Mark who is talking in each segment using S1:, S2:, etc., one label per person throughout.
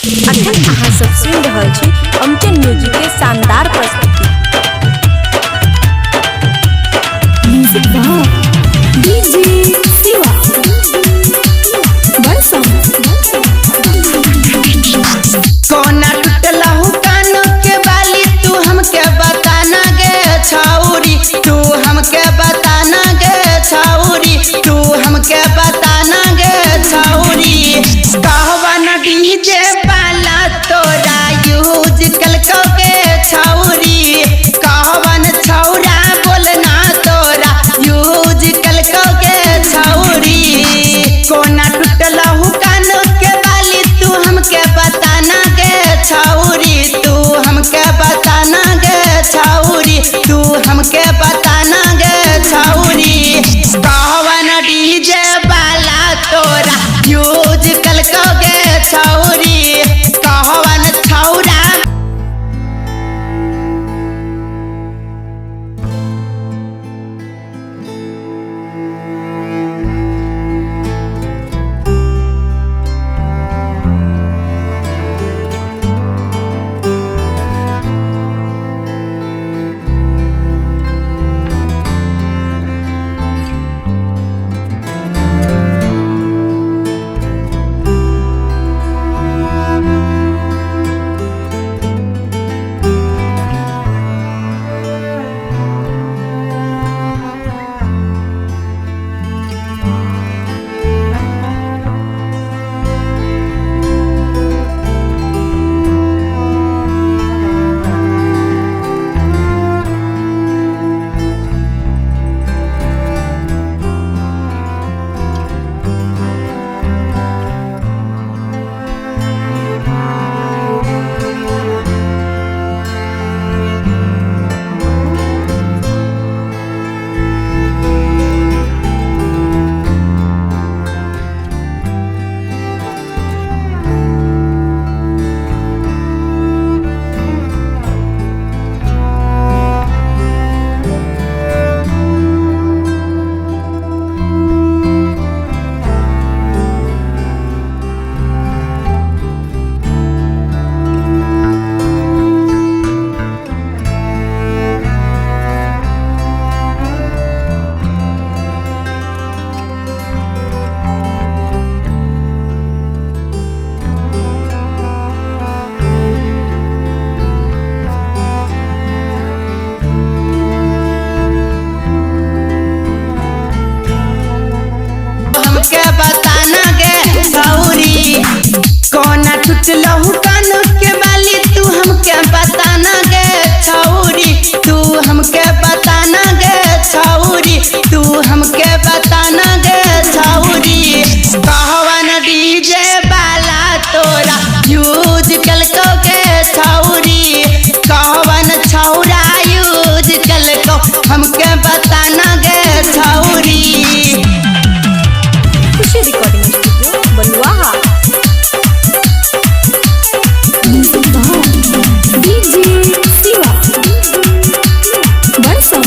S1: अखन अहाँ सब सुन रहल छी अमचन म्यूजिक के शानदार प्रस्तुति। म्यूजिक डीजे शिवा बरसम
S2: कोना टूटलहु कानो के बाली तू हमके बताना गे छौरी, तू हमके बताना गे छौरी, तू हमके बताना गे छौरी। कहवा न डीजे वाला तोरा यूज कलको के छौरी, कहवा न छौरा बोलना तोरा यूज कलको के छौरी। कोना टूटलहु कानो के बाली तू हमके बताना गे छौरी, तू हमके बताना गे छौरी, तू हमके बताना गे छौरी। कहवन डीजे वाला तोरा यूज कलको गे छौरी, कहवन छौरा। हमके बताना गे छौरी, कोना टूटलहु कानो के बाली तू हमके बताना गे छौरी, तू हमके बताना गे छौरी, तू हमके बताना गे छौरी। कहवन डीजे वाला तोरा यूज कलको के छौरी, कहवन छौरा यूज कलको हमके बताना गे छौरी।
S1: खुशी रिकॉर्डिंग स्टूडियो बलुआहा। डीजे शिवा बरसम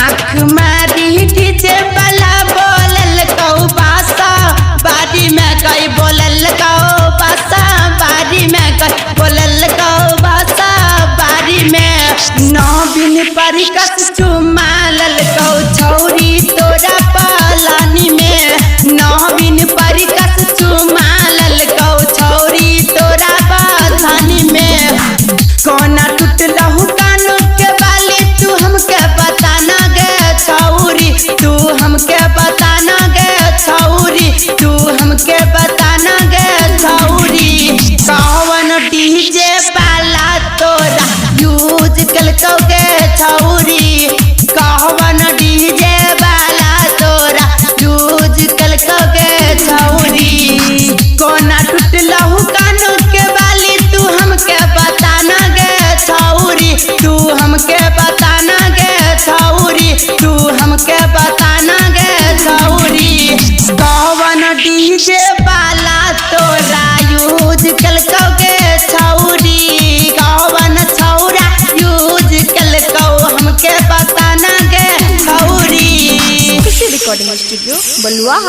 S2: आँख मारी डीजे वाला बोलल कौ बासा बाड़ी में कई बोलल कौ बासा बाड़ी में कई बोलल कौ बासा बाड़ी में नौबिन पर कस चुमालल कौ छौरी तोरा पालानी में, नौबिन पर कस चुमालल कौ छौरी तोरा पालानी में। कोना टूटलहु कानो के बाली तू हमके बताना गे छौरी, तू हमके बताना गे छौरी, तू हमके बताना गे छौरी। कहवन डीजे वाला तोरा यूज कलको गे छौरी, कहवन डीजे वाला तोरा यूज कलको गे छौरी। कोना टूटलहु कानो के बाली तू हमके बताना गे छौरी, तू हमके बताना गे छौरी, तू हमके बताना गे छौरी। कहवन डीजे वाला तोरा यूज कलको गे छौरी, कहवन छौरा यूज कलको हमके बताना गे छौरी।
S1: खुशी रिकॉर्डिंग स्टूडियो बलुआहा।